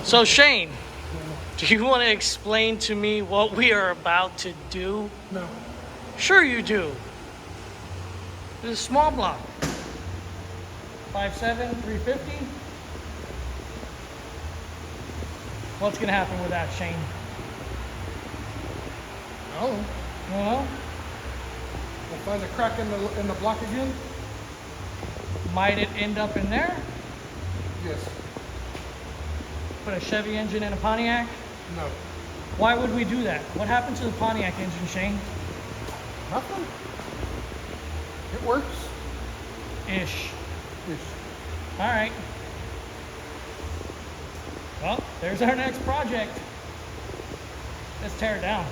So Shane, do you want to explain to me what we are about to do? No. Sure you do. This is a small block. 5'7", 350. What's gonna happen with that, Shane? No. Well, We'll find a crack in the block again? might it end up in there? Yes. Put a Chevy engine in a Pontiac? No. Why would we do that? What happened to the Pontiac engine, Shane? Nothing. It works. Ish. Ish. All right. Well, there's our next project. Let's tear it down.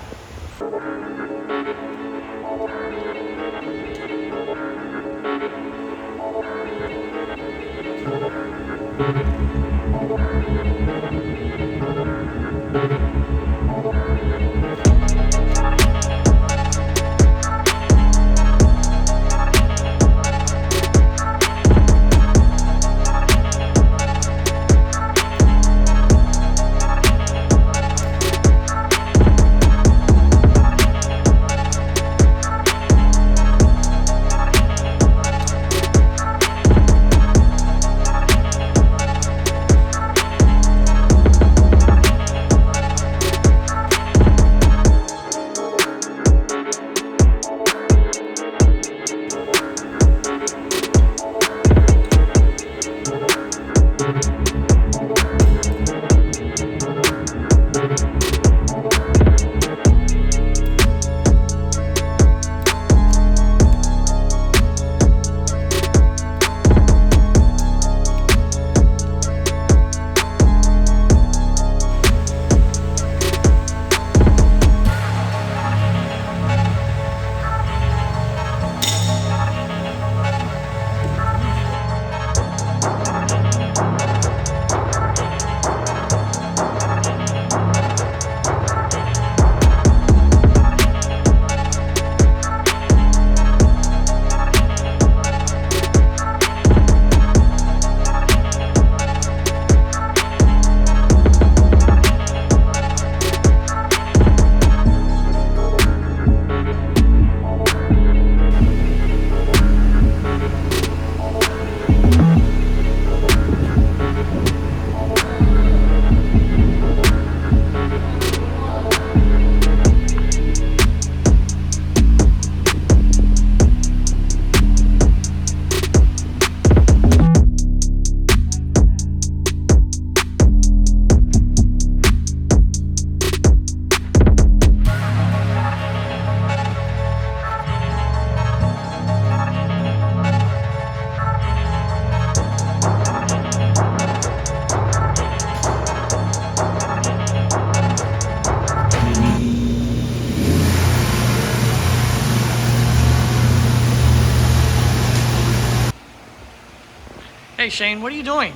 Hey Shane, what are you doing?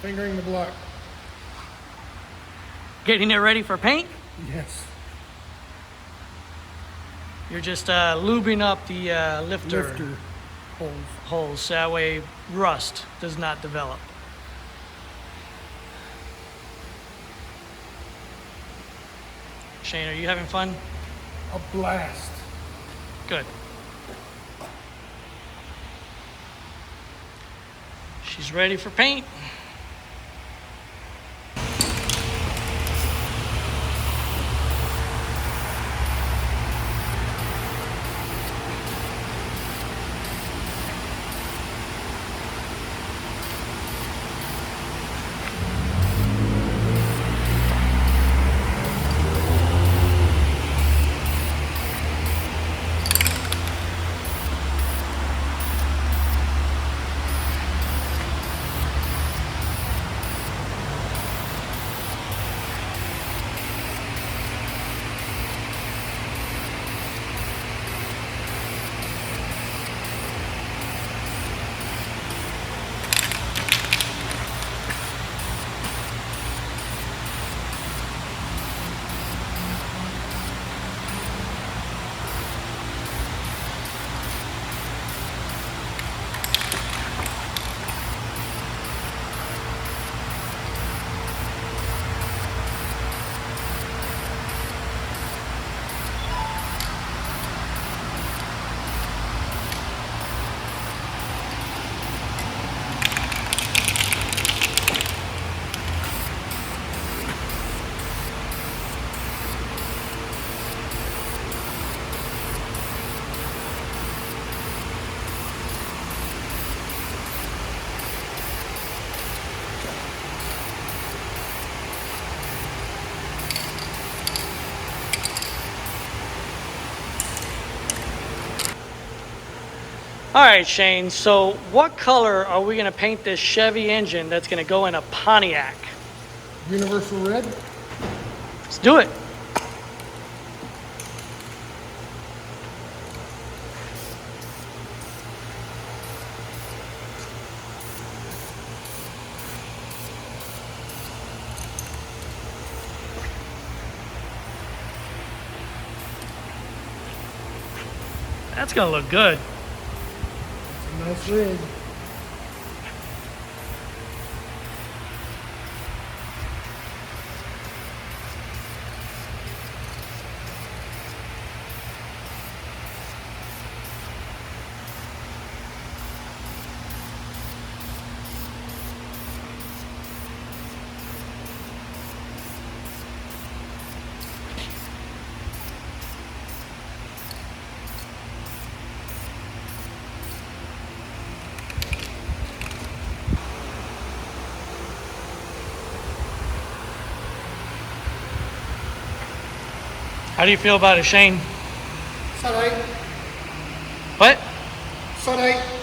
Fingering the block. Getting it ready for paint? Yes. You're just lubing up the lifter Holes. holes so that way rust does not develop. Shane, are you having fun? A blast. Good. She's ready for paint. All right, Shane. So, what color are we going to paint this Chevy engine that's going to go in a Pontiac? Universal red. Let's do it. That's going to look good. Nice rig. How do you feel about it, Shane? It's alright. What? It's alright.